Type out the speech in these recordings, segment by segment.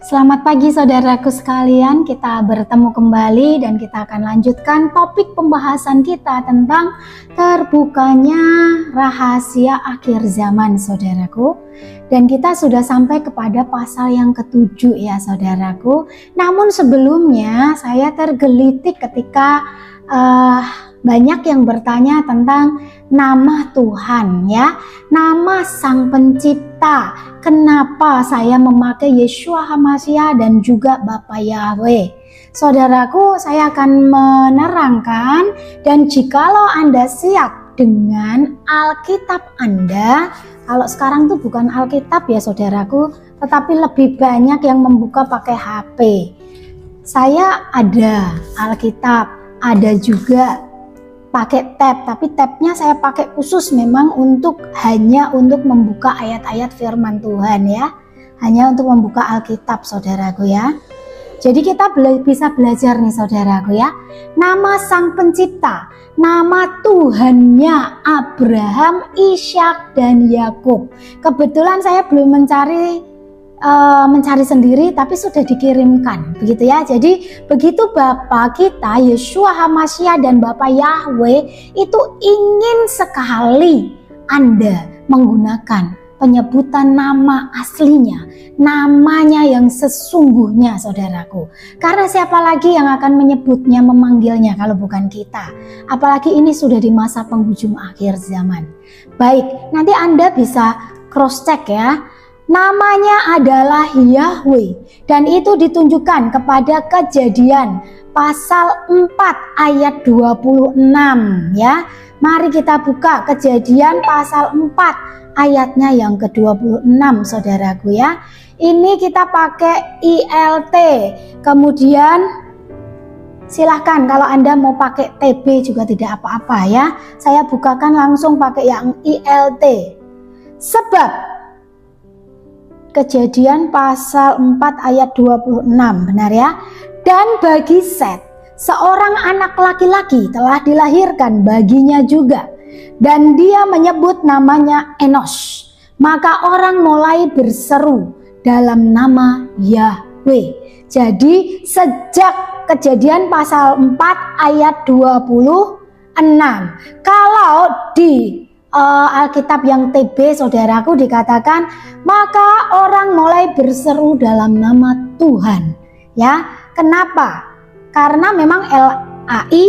Selamat pagi saudaraku sekalian, kita bertemu kembali dan kita akan lanjutkan topik pembahasan kita tentang terbukanya rahasia akhir zaman saudaraku. Dan kita sudah sampai kepada pasal yang ke-7 ya saudaraku. Namun sebelumnya saya tergelitik ketika banyak yang bertanya tentang nama Tuhan ya, nama Sang Pencipta. Kenapa saya memakai Yeshua HaMashiach dan juga Bapa Yahweh? Saudaraku, saya akan menerangkan, dan jikalau Anda siap dengan Alkitab Anda, kalau sekarang tuh bukan Alkitab ya saudaraku, tetapi lebih banyak yang membuka pakai HP. Saya ada Alkitab, ada juga pakai tab, tapi tabnya saya pakai khusus memang hanya untuk membuka ayat-ayat firman Tuhan ya, hanya untuk membuka Alkitab saudaraku ya. Jadi kita bisa belajar nih saudaraku ya, nama Sang Pencipta, nama Tuhannya Abraham, Ishak dan Yakub. Kebetulan saya belum mencari sendiri, tapi sudah dikirimkan begitu ya. Jadi begitu Bapa kita Yeshua HaMashiach dan Bapa Yahweh itu ingin sekali Anda menggunakan penyebutan nama aslinya, namanya yang sesungguhnya saudaraku. Karena siapa lagi yang akan menyebutnya, memanggilnya kalau bukan kita. Apalagi ini sudah di masa penghujung akhir zaman. Baik, nanti Anda bisa cross check ya. Namanya adalah Yahweh, dan itu ditunjukkan kepada Kejadian pasal 4 ayat 26 ya. Mari kita buka Kejadian pasal 4 ayatnya yang ke-26 saudaraku ya. Ini kita pakai ILT. Kemudian silahkan kalau Anda mau pakai TB juga tidak apa-apa ya. Saya bukakan langsung pakai yang ILT. Sebab Kejadian pasal 4 ayat 26, benar ya. Dan bagi Set seorang anak laki-laki telah dilahirkan baginya juga, dan dia menyebut namanya Enos. Maka orang mulai berseru dalam nama Yahweh. Jadi sejak Kejadian pasal 4 ayat 26, kalau di Alkitab yang TB saudaraku dikatakan maka orang mulai berseru dalam nama Tuhan ya. Kenapa? Karena memang LAI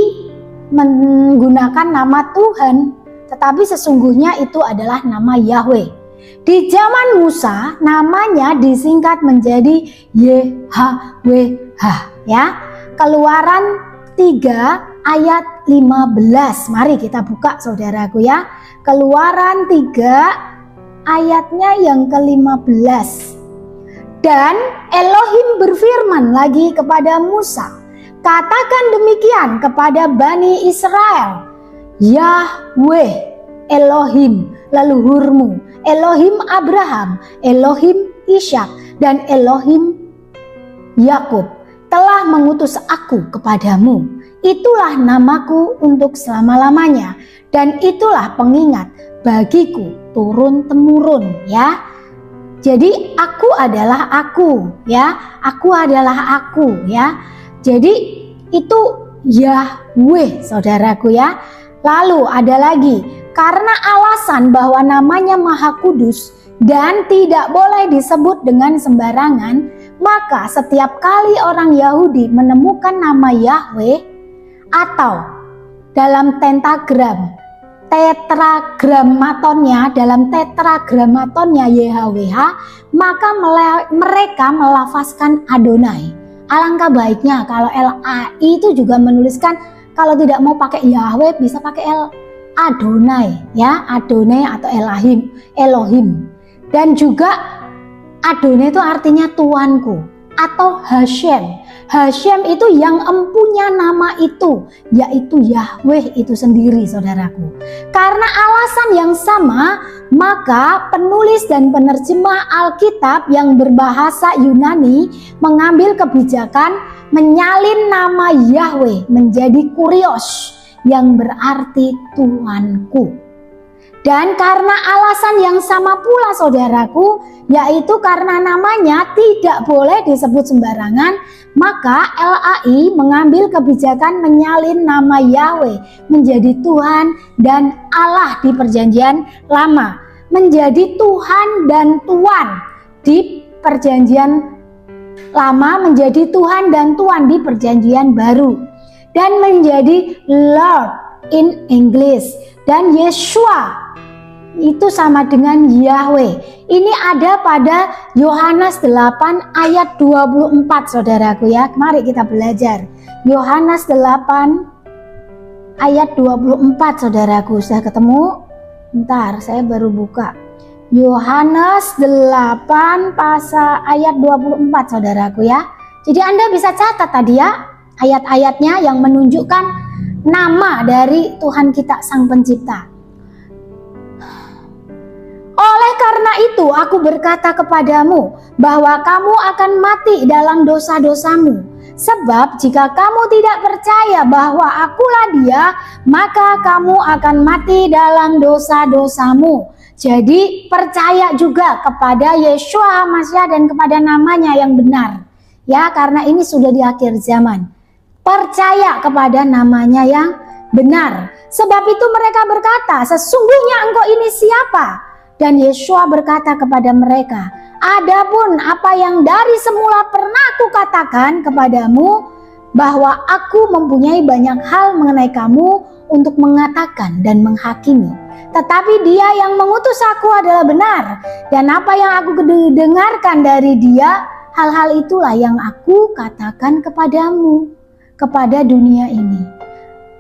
menggunakan nama Tuhan, tetapi sesungguhnya itu adalah nama Yahweh. Di zaman Musa namanya disingkat menjadi YHWH ya. Keluaran 3 ayat 15. Mari kita buka saudaraku ya. Keluaran 3 ayatnya yang ke-15. Dan Elohim berfirman lagi kepada Musa, katakan demikian kepada Bani Israel, Yahweh Elohim leluhurmu, Elohim Abraham, Elohim Ishak dan Elohim Yakub telah mengutus aku kepadamu. Itulah namaku untuk selama-lamanya, dan itulah pengingat bagiku turun-temurun ya. Jadi aku adalah aku ya, aku adalah aku ya. Jadi itu Yahweh saudaraku ya. Lalu ada lagi, karena alasan bahwa namanya Maha Kudus dan tidak boleh disebut dengan sembarangan, maka setiap kali orang Yahudi menemukan nama Yahweh atau dalam tetragramatonnya, YHWH, maka mereka melafazkan Adonai. Alangkah baiknya kalau LAI itu juga menuliskan, kalau tidak mau pakai Yahweh bisa pakai Adonai ya, Adonai atau Elohim. Dan juga Adonai itu artinya tuanku atau Hashem. Hashem itu yang empunya nama itu, yaitu Yahweh itu sendiri saudaraku. Karena alasan yang sama, maka penulis dan penerjemah Alkitab yang berbahasa Yunani mengambil kebijakan menyalin nama Yahweh menjadi Kurios yang berarti Tuanku. Dan karena alasan yang sama pula saudaraku, yaitu karena namanya tidak boleh disebut sembarangan, maka LAI mengambil kebijakan menyalin nama Yahweh menjadi Tuhan dan Allah di Perjanjian Lama, menjadi Tuhan dan Tuan di Perjanjian Lama, menjadi Tuhan dan Tuan di Perjanjian Baru, dan menjadi Lord in English, dan Yeshua itu sama dengan Yahweh. Ini ada pada Yohanes 8 ayat 24 saudaraku ya. Mari kita belajar. Yohanes 8 ayat 24 saudaraku. Sudah ketemu? Bentar, saya baru buka. Yohanes 8 pasal ayat 24 saudaraku ya. Jadi Anda bisa catat tadi ya ayat-ayatnya yang menunjukkan nama dari Tuhan kita Sang Pencipta. Oleh karena itu aku berkata kepadamu bahwa kamu akan mati dalam dosa-dosamu. Sebab jika kamu tidak percaya bahwa akulah Dia, maka kamu akan mati dalam dosa-dosamu. Jadi percaya juga kepada Yeshua HaMashiach dan kepada namanya yang benar. Ya, karena ini sudah di akhir zaman. Percaya kepada namanya yang benar. Sebab itu mereka berkata, sesungguhnya engkau ini siapa? Dan Yeshua berkata kepada mereka, adapun apa yang dari semula pernah kukatakan kepadamu, bahwa aku mempunyai banyak hal mengenai kamu untuk mengatakan dan menghakimi. Tetapi Dia yang mengutus aku adalah benar, dan apa yang aku dengarkan dari Dia, hal-hal itulah yang aku katakan kepadamu, kepada dunia ini.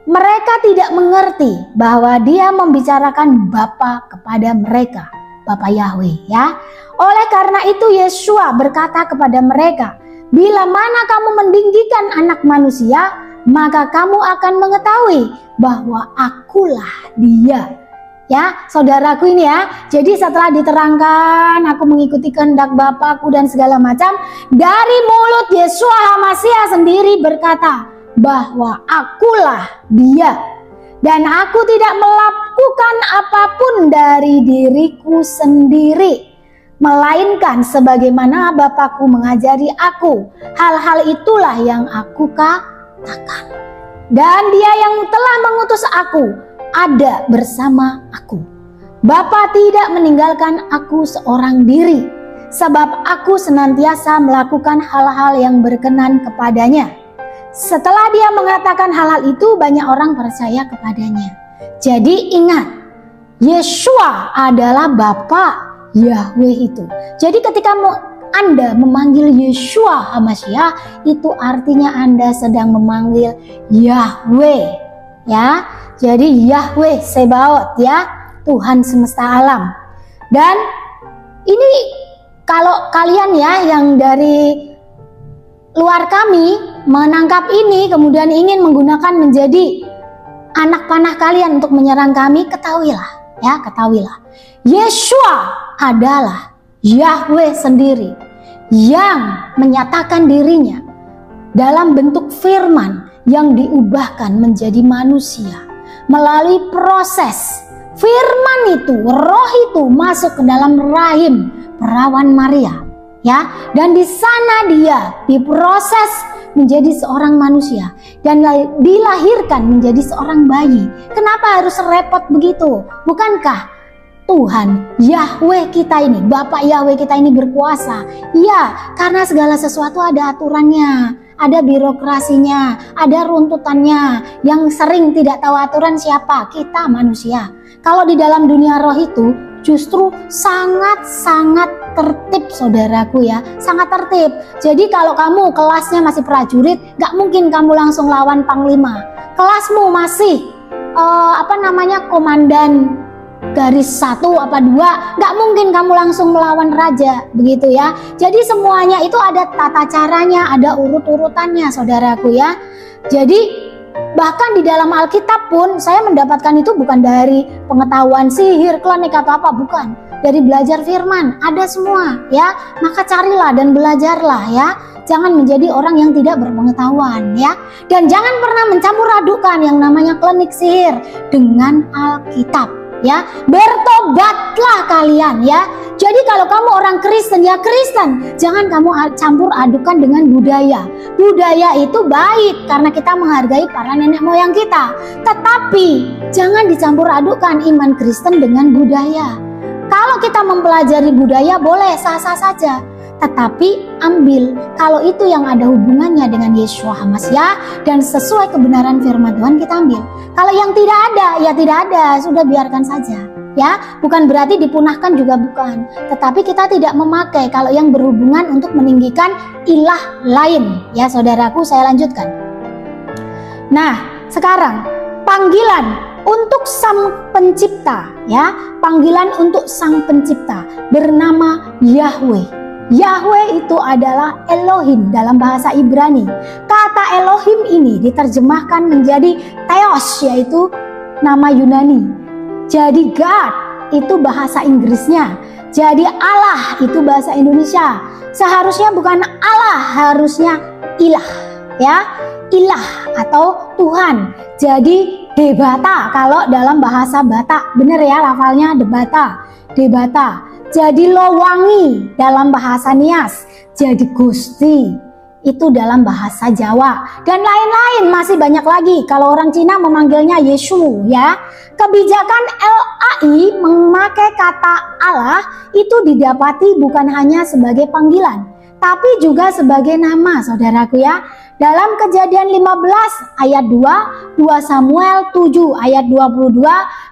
Mereka tidak mengerti bahwa Dia membicarakan Bapa kepada mereka, Bapa Yahweh ya. Oleh karena itu Yeshua berkata kepada mereka, bila mana kamu meninggikan anak manusia, maka kamu akan mengetahui bahwa akulah Dia. Ya, saudaraku ini ya. Jadi setelah diterangkan aku mengikuti kehendak Bapakku dan segala macam, dari mulut Yeshua HaMashiach sendiri berkata bahwa akulah Dia, dan aku tidak melakukan apapun dari diriku sendiri, melainkan sebagaimana Bapakku mengajari aku, hal-hal itulah yang aku katakan. Dan Dia yang telah mengutus aku ada bersama aku. Bapa tidak meninggalkan aku seorang diri, sebab aku senantiasa melakukan hal-hal yang berkenan kepadanya. Setelah Dia mengatakan hal-hal itu, banyak orang percaya kepadanya. Jadi ingat, Yeshua adalah Bapa Yahweh itu. Jadi ketika Anda memanggil Yeshua HaMashiach, itu artinya Anda sedang memanggil Yahweh ya. Jadi Yahweh Sebaot ya, Tuhan semesta alam. Dan ini kalau kalian ya yang dari luar kami menangkap ini kemudian ingin menggunakan menjadi anak panah kalian untuk menyerang kami, ketahuilah ya, ketahuilah Yeshua adalah Yahweh sendiri yang menyatakan dirinya dalam bentuk firman yang diubahkan menjadi manusia melalui proses firman itu, roh itu masuk ke dalam rahim perawan Maria ya, dan di sana Dia diproses menjadi seorang manusia dan dilahirkan menjadi seorang bayi. Kenapa harus repot begitu? Bukankah Tuhan Yahweh kita ini, Bapak Yahweh kita ini berkuasa? Ya, karena segala sesuatu ada aturannya, ada birokrasinya, ada runtutannya. Yang sering tidak tahu aturan siapa? Kita manusia. Kalau di dalam dunia roh itu justru sangat-sangat tertib saudaraku ya, sangat tertib. Jadi kalau kamu kelasnya masih prajurit, gak mungkin kamu langsung lawan panglima. Kelasmu masih komandan garis 1 apa 2, gak mungkin kamu langsung melawan raja begitu ya. Jadi semuanya itu ada tata caranya, ada urut-urutannya saudaraku ya. Jadi bahkan di dalam Alkitab pun saya mendapatkan itu bukan dari pengetahuan sihir, klinik atau apa, bukan. Dari belajar firman, ada semua ya. Maka carilah dan belajarlah ya. Jangan menjadi orang yang tidak berpengetahuan ya. Dan jangan pernah mencampur adukan yang namanya klinik sihir dengan Alkitab ya. Bertobatlah kalian ya. Jadi kalau kamu orang Kristen ya Kristen, jangan kamu campur adukan dengan budaya. Budaya itu baik karena kita menghargai para nenek moyang kita. Tetapi jangan dicampur adukan iman Kristen dengan budaya. Kalau kita mempelajari budaya boleh sah-sah saja. Tetapi ambil kalau itu yang ada hubungannya dengan Yeshua HaMashiach dan sesuai kebenaran firman Tuhan kita ambil. Kalau yang tidak ada ya tidak ada, sudah biarkan saja. Ya, bukan berarti dipunahkan juga bukan. Tetapi kita tidak memakai kalau yang berhubungan untuk meninggikan ilah lain. Ya, saudaraku, saya lanjutkan. Nah, sekarang panggilan untuk Sang Pencipta, ya, panggilan untuk Sang Pencipta bernama Yahweh. Yahweh itu adalah Elohim dalam bahasa Ibrani. Kata Elohim ini diterjemahkan menjadi Theos, yaitu nama Yunani. Jadi God itu bahasa Inggrisnya. Jadi Allah itu bahasa Indonesia. Seharusnya bukan Allah, harusnya ilah, ya. Ilah atau Tuhan. Jadi debata kalau dalam bahasa Batak. Bener ya lafalnya debata. Debata. Jadi lowangi dalam bahasa Nias. Jadi Gusti. Itu dalam bahasa Jawa dan lain-lain masih banyak lagi. Kalau orang Cina memanggilnya Yesu, ya. Kebijakan LAI memakai kata Allah itu didapati bukan hanya sebagai panggilan, tapi juga sebagai nama, saudaraku ya. Dalam Kejadian 15 ayat 2, 2 Samuel 7 ayat 22,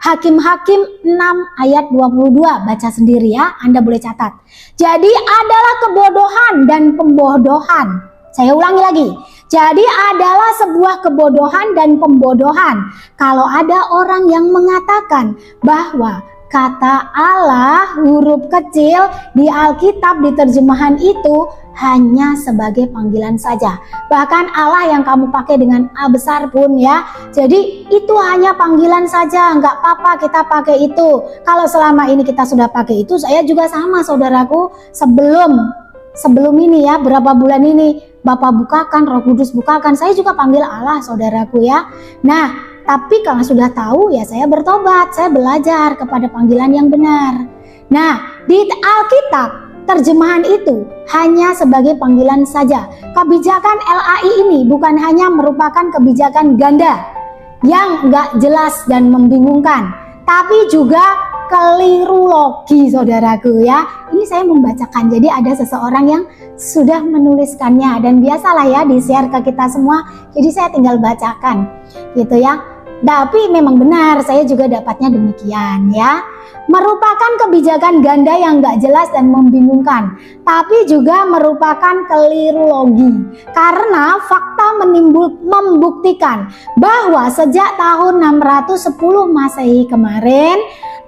Hakim-Hakim 6 ayat 22, baca sendiri ya, Anda boleh catat. Jadi adalah kebodohan dan pembodohan. Saya ulangi lagi. Jadi adalah sebuah kebodohan dan pembodohan kalau ada orang yang mengatakan bahwa kata Allah huruf kecil di Alkitab di terjemahan itu hanya sebagai panggilan saja. Bahkan Allah yang kamu pakai dengan A besar pun ya. Jadi itu hanya panggilan saja, nggak apa-apa kita pakai itu. Kalau selama ini kita sudah pakai itu, saya juga sama saudaraku. Sebelum ini ya, berapa bulan ini Bapak bukakan, Roh Kudus bukakan, saya juga panggil Allah saudaraku ya. Nah, tapi kalau sudah tahu ya saya bertobat, saya belajar kepada panggilan yang benar. Nah, di Alkitab terjemahan itu hanya sebagai panggilan saja. Kebijakan LAI ini bukan hanya merupakan kebijakan ganda yang nggak jelas dan membingungkan, tapi juga keliru logi saudaraku ya. Ini saya membacakan, jadi ada seseorang yang sudah menuliskannya dan biasalah ya di-share ke kita semua, jadi saya tinggal bacakan gitu ya. Tapi memang benar, saya juga dapatnya demikian ya. Merupakan kebijakan ganda yang gak jelas dan membingungkan, tapi juga merupakan keliru logi. Karena fakta membuktikan bahwa sejak tahun 610 Masehi kemarin,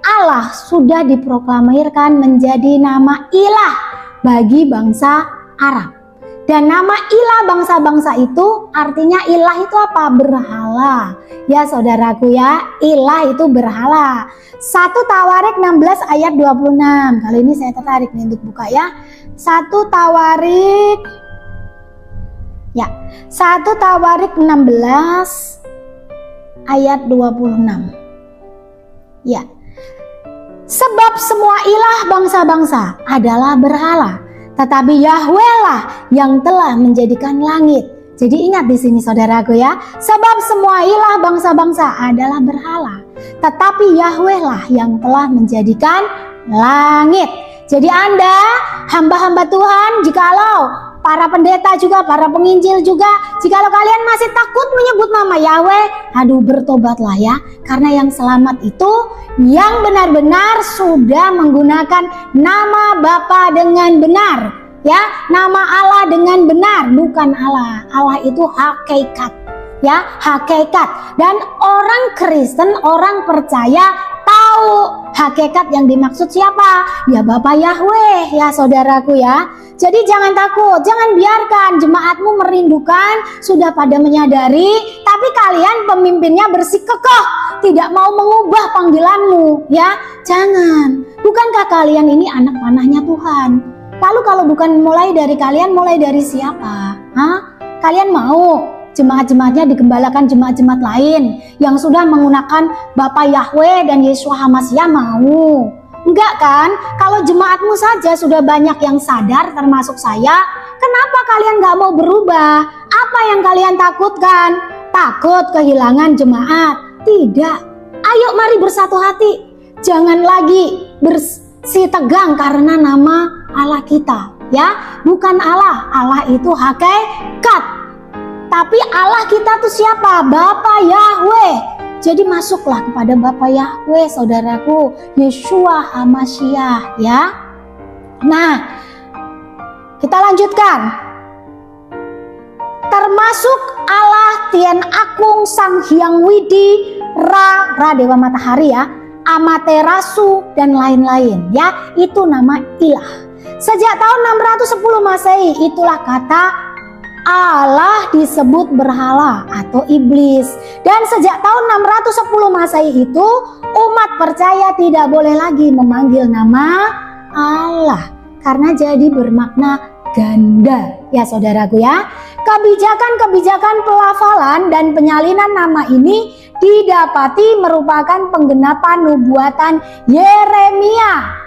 Allah sudah diproklamirkan menjadi nama ilah bagi bangsa Arab. Dan nama ilah bangsa-bangsa itu artinya ilah itu apa? Berhala. Ya saudaraku ya, ilah itu berhala. 1 Tawarik 16 ayat 26. Kali ini saya tertarik nih untuk buka ya. 1 Tawarik. Ya, 1 Tawarik 16 ayat 26. Ya. Sebab semua ilah bangsa-bangsa adalah berhala, tetapi Yahweh lah yang telah menjadikan langit. Jadi ingat di sini saudaraku ya, sebab semua ilah bangsa-bangsa adalah berhala, tetapi Yahweh lah yang telah menjadikan langit. Jadi Anda hamba-hamba Tuhan, jikalau para pendeta juga, para penginjil juga, jikalau kalian masih takut menyebut nama Yahweh, aduh bertobatlah ya, karena yang selamat itu yang benar-benar sudah menggunakan nama Bapa dengan benar, ya, nama Allah dengan benar, bukan Allah. Allah itu hakikat, ya, hakikat. Dan orang Kristen, orang percaya tahu hakikat yang dimaksud siapa? Ya Bapa Yahweh, ya saudaraku ya. Jadi jangan takut, jangan biarkan jemaatmu merindukan, sudah pada menyadari, tapi kalian pemimpinnya bersikukuh, tidak mau mengubah panggilanmu, ya. Jangan. Bukankah kalian ini anak panahnya Tuhan? Lalu kalau bukan mulai dari kalian, mulai dari siapa? Hah? Kalian mau jemaat-jemaatnya digembalakan jemaat-jemaat lain yang sudah menggunakan Bapa Yahweh dan Yeshua HaMashiach mau? Enggak kan? Kalau jemaatmu saja sudah banyak yang sadar termasuk saya, kenapa kalian gak mau berubah? Apa yang kalian takutkan? Takut kehilangan jemaat? Tidak. Ayo mari bersatu hati. Jangan lagi bersitegang karena nama Allah kita, ya. Bukan Allah, Allah itu hakikat. Tapi Allah kita tuh siapa? Bapa Yahweh. Jadi masuklah kepada Bapa Yahweh, saudaraku, Yeshua HaMashiach, ya. Nah, kita lanjutkan. Termasuk Allah Tien Akung Sang Hyang Widi Ra Dewa Matahari, ya, Amaterasu dan lain-lain, ya. Itu nama ilah. Sejak tahun 610 Masehi itulah kata Allah disebut berhala atau iblis. Dan sejak tahun 610 Masehi itu umat percaya tidak boleh lagi memanggil nama Allah karena jadi bermakna ganda, ya saudaraku, ya. Kebijakan-kebijakan pelafalan dan penyalinan nama ini didapati merupakan penggenapan nubuatan Yeremia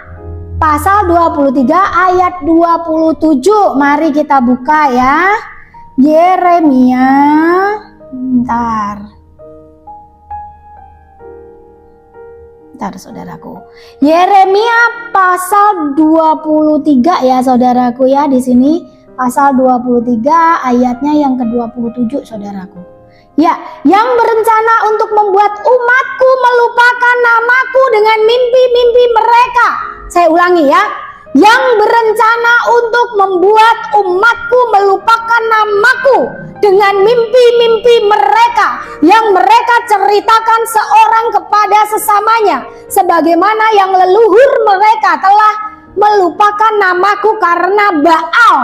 pasal 23 ayat 27. Mari kita buka, ya. Yeremia, bentar saudaraku. Yeremia pasal 23, ya saudaraku, ya. Di sini pasal 23 ayatnya yang ke-27, saudaraku. Ya, yang berencana untuk membuat umatku melupakan namaku dengan mimpi-mimpi mereka. Saya ulangi, ya. Yang berencana untuk membuat umatku melupakan namaku dengan mimpi-mimpi mereka yang mereka ceritakan seorang kepada sesamanya, sebagaimana yang leluhur mereka telah melupakan namaku karena Baal.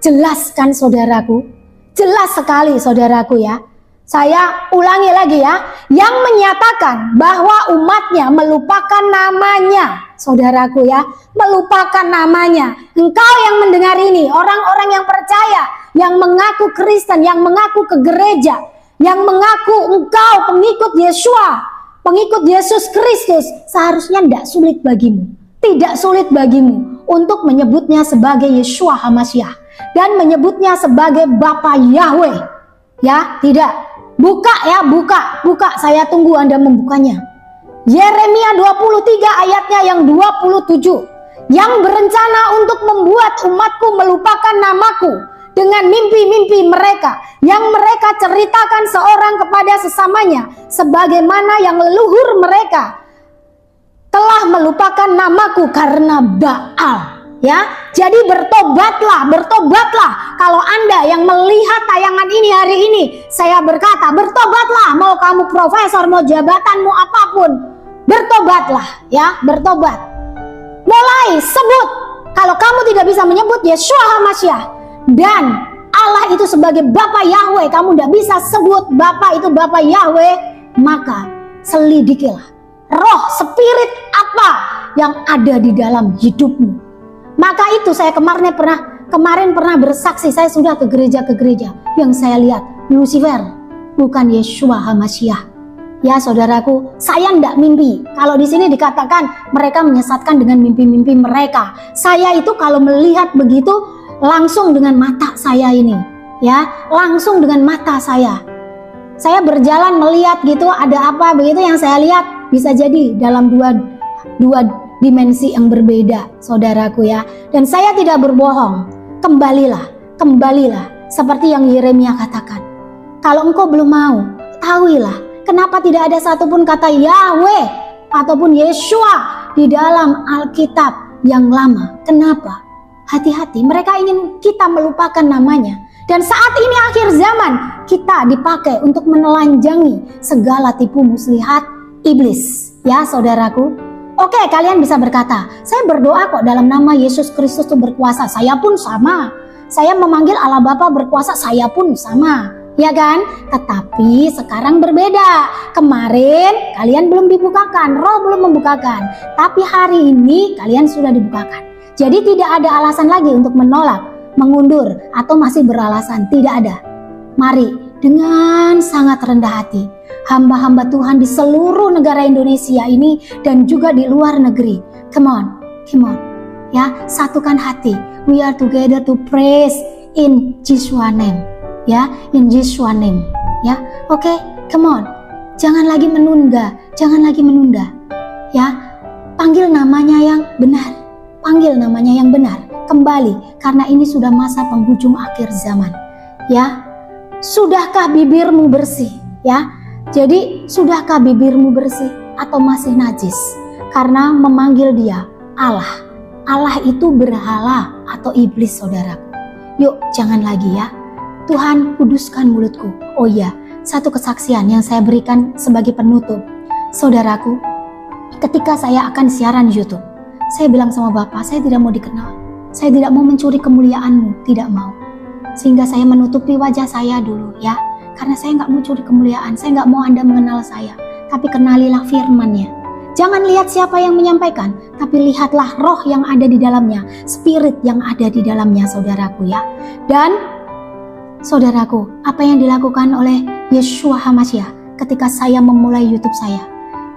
Jelas kan saudaraku? Jelas sekali saudaraku, ya. Saya ulangi lagi, ya. Yang menyatakan bahwa umatnya melupakan namanya, saudaraku, ya. Melupakan namanya. Engkau yang mendengar ini, orang-orang yang percaya, yang mengaku Kristen, yang mengaku ke gereja, yang mengaku engkau pengikut Yeshua, pengikut Yesus Kristus, seharusnya tidak sulit bagimu. Tidak sulit bagimu untuk menyebutnya sebagai Yeshua HaMashiach dan menyebutnya sebagai Bapa Yahweh. Ya, tidak. Buka, ya, buka. Saya tunggu Anda membukanya. Yeremia 23 ayatnya yang 27. Yang berencana untuk membuat umatku melupakan namaku dengan mimpi-mimpi mereka yang mereka ceritakan seorang kepada sesamanya, sebagaimana yang leluhur mereka telah melupakan namaku karena Baal. Ya, jadi bertobatlah. Kalau Anda yang melihat tayangan ini hari ini, saya berkata, bertobatlah. Mau kamu profesor, mau jabatanmu apapun, bertobatlah, ya, bertobat. Mulai sebut. Kalau kamu tidak bisa menyebut Yeshua HaMashiach dan Allah itu sebagai Bapa Yahweh, kamu tidak bisa sebut Bapa itu Bapa Yahweh, maka selidikilah roh, spirit apa yang ada di dalam hidupmu. Maka itu saya kemarin pernah bersaksi, saya sudah ke gereja yang saya lihat Lucifer, bukan Yeshua HaMashiach. Ya saudaraku, saya tidak mimpi. Kalau di sini dikatakan mereka menyesatkan dengan mimpi-mimpi mereka. Saya itu kalau melihat begitu langsung dengan mata saya ini, ya, langsung dengan mata saya. Saya berjalan melihat gitu, ada apa begitu yang saya lihat, bisa jadi dalam dua dimensi yang berbeda, saudaraku, ya. Dan saya tidak berbohong. Kembalilah seperti yang Yeremia katakan. Kalau engkau belum mau, tahuilah kenapa tidak ada satupun kata Yahweh ataupun Yeshua di dalam Alkitab yang lama. Kenapa? Hati-hati, mereka ingin kita melupakan namanya. Dan saat ini akhir zaman, kita dipakai untuk menelanjangi segala tipu muslihat iblis, ya saudaraku. Oke, kalian bisa berkata, saya berdoa kok dalam nama Yesus Kristus itu berkuasa. Saya pun sama. Saya memanggil Allah Bapa berkuasa, saya pun sama. Ya kan? Tetapi sekarang berbeda. Kemarin kalian belum dibukakan, roh belum membukakan. Tapi hari ini kalian sudah dibukakan. Jadi tidak ada alasan lagi untuk menolak, mengundur, atau masih beralasan. Tidak ada. Mari dengan sangat rendah hati. Hamba-hamba Tuhan di seluruh negara Indonesia ini dan juga di luar negeri. Come on. Ya, satukan hati. We are together to praise in Jesus name. Ya, in Jesus name. Ya, oke, come on. Jangan lagi menunda. Ya, panggil namanya yang benar. Kembali, karena ini sudah masa penghujung akhir zaman. Ya, sudahkah bibirmu bersih? Ya, jadi sudahkah bibirmu bersih atau masih najis? Karena memanggil dia Allah. Allah itu berhala atau iblis, saudaraku. Yuk, jangan lagi ya. Tuhan, kuduskan mulutku. Oh iya, satu kesaksian yang saya berikan sebagai penutup. Saudaraku, ketika saya akan siaran YouTube, saya bilang sama Bapak, saya tidak mau dikenal. Saya tidak mau mencuri kemuliaan-Mu, tidak mau. Sehingga saya menutupi wajah saya dulu ya. Karena saya nggak mau curi kemuliaan, saya nggak mau Anda mengenal saya. Tapi kenalilah firman-Nya. Jangan lihat siapa yang menyampaikan, tapi lihatlah roh yang ada di dalamnya, spirit yang ada di dalamnya, saudaraku ya. Dan saudaraku, apa yang dilakukan oleh Yeshua HaMashiach ketika saya memulai YouTube saya?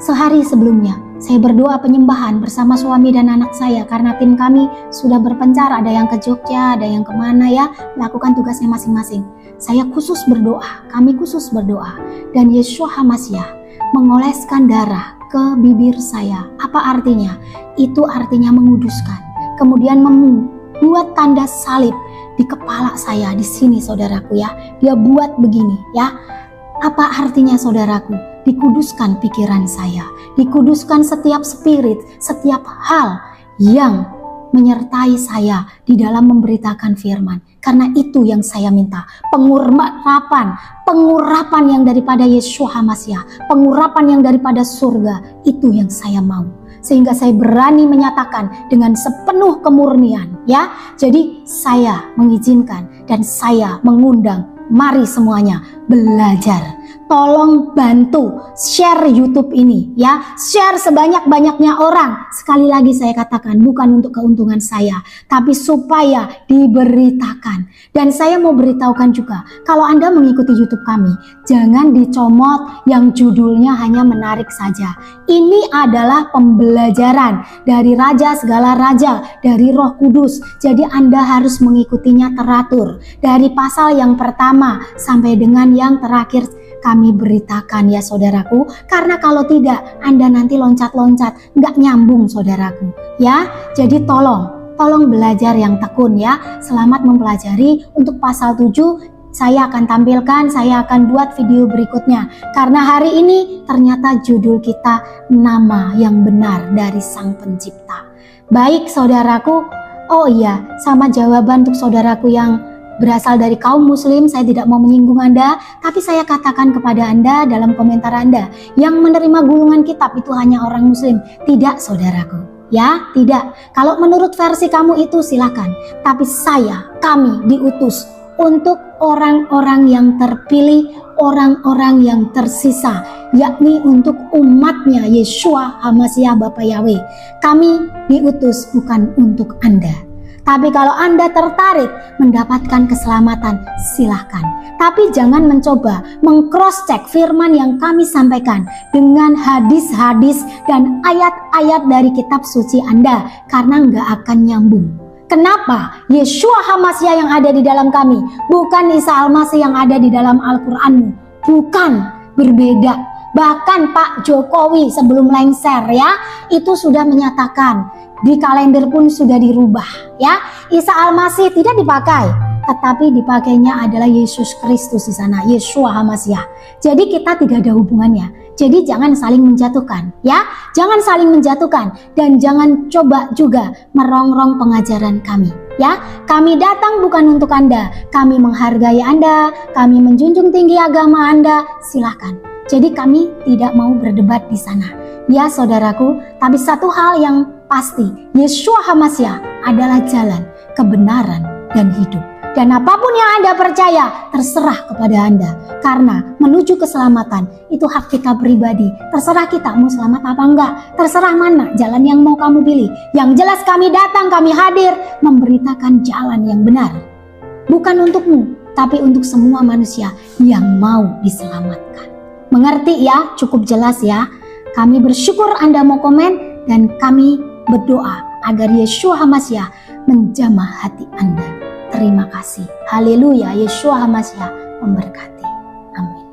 Sehari sebelumnya, saya berdoa penyembahan bersama suami dan anak saya karena tim kami sudah berpencar, ada yang ke Jogja, ada yang kemana ya, melakukan tugasnya masing-masing. Saya khusus berdoa, kami khusus berdoa, dan Yeshua HaMashiach mengoleskan darah ke bibir saya. Apa artinya? Itu artinya menguduskan. Kemudian membuat tanda salib di kepala saya di sini, saudaraku ya. Dia buat begini ya. Apa artinya, saudaraku? Dikuduskan pikiran saya, dikuduskan setiap spirit, setiap hal yang menyertai saya di dalam memberitakan firman. Karena itu yang saya minta, pengurapan yang daripada Yeshua HaMashiach, pengurapan yang daripada surga, itu yang saya mau. Sehingga saya berani menyatakan dengan sepenuh kemurnian ya. Jadi saya mengizinkan dan saya mengundang, mari semuanya belajar. Tolong bantu share YouTube ini ya, share sebanyak-banyaknya orang. Sekali lagi saya katakan, bukan untuk keuntungan saya, tapi supaya diberitakan. Dan saya mau beritahukan juga, kalau Anda mengikuti YouTube kami, jangan dicomot yang judulnya hanya menarik saja. Ini adalah pembelajaran dari Raja segala raja, dari Roh Kudus. Jadi Anda harus mengikutinya teratur, dari pasal yang pertama sampai dengan yang terakhir kami beritakan ya, saudaraku. Karena kalau tidak, Anda nanti loncat-loncat, nggak nyambung, saudaraku ya. Jadi tolong belajar yang tekun ya. Selamat mempelajari. Untuk pasal 7 saya akan tampilkan, saya akan buat video berikutnya. Karena hari ini ternyata judul kita nama yang benar dari Sang Pencipta. Baik, saudaraku. Oh iya, sama jawaban untuk saudaraku yang berasal dari kaum muslim, saya tidak mau menyinggung Anda, tapi saya katakan kepada Anda dalam komentar Anda, yang menerima gulungan kitab itu hanya orang muslim. Tidak, saudaraku ya, tidak. Kalau menurut versi kamu itu silakan, tapi kami diutus untuk orang-orang yang terpilih, orang-orang yang tersisa, yakni untuk umatnya Yeshua HaMashiach Bapa Yahweh. Kami diutus bukan untuk Anda. Tapi kalau Anda tertarik mendapatkan keselamatan, silahkan. Tapi jangan mencoba meng-cross-check firman yang kami sampaikan dengan hadis-hadis dan ayat-ayat dari kitab suci Anda, karena nggak akan nyambung. Kenapa? Yeshua HaMashiach yang ada di dalam kami, bukan Isa Al-Masih yang ada di dalam Al-Quranmu. Bukan, berbeda. Bahkan Pak Jokowi sebelum lengser ya, itu sudah menyatakan, di kalender pun sudah dirubah ya. Isa Al-Masih tidak dipakai, tetapi dipakainya adalah Yesus Kristus di sana, Yeshua HaMashiach. Jadi kita tidak ada hubungannya. Jadi jangan saling menjatuhkan ya. Jangan saling menjatuhkan dan jangan coba juga merongrong pengajaran kami ya. Kami datang bukan untuk Anda. Kami menghargai Anda, kami menjunjung tinggi agama Anda. Silakan. Jadi kami tidak mau berdebat di sana. Ya saudaraku, tapi satu hal yang pasti, Yeshua HaMashiach adalah jalan, kebenaran, dan hidup. Dan apapun yang Anda percaya, terserah kepada Anda. Karena menuju keselamatan, itu hak kita pribadi. Terserah kita mau selamat apa enggak. Terserah mana jalan yang mau kamu pilih. Yang jelas kami datang, kami hadir, memberitakan jalan yang benar. Bukan untukmu, tapi untuk semua manusia yang mau diselamatkan. Mengerti ya? Cukup jelas ya? Kami bersyukur Anda mau komen dan kami berdoa agar Yeshua HaMasyiah menjamah hati Anda. Terima kasih. Haleluya, Yeshua HaMasyiah memberkati. Amin.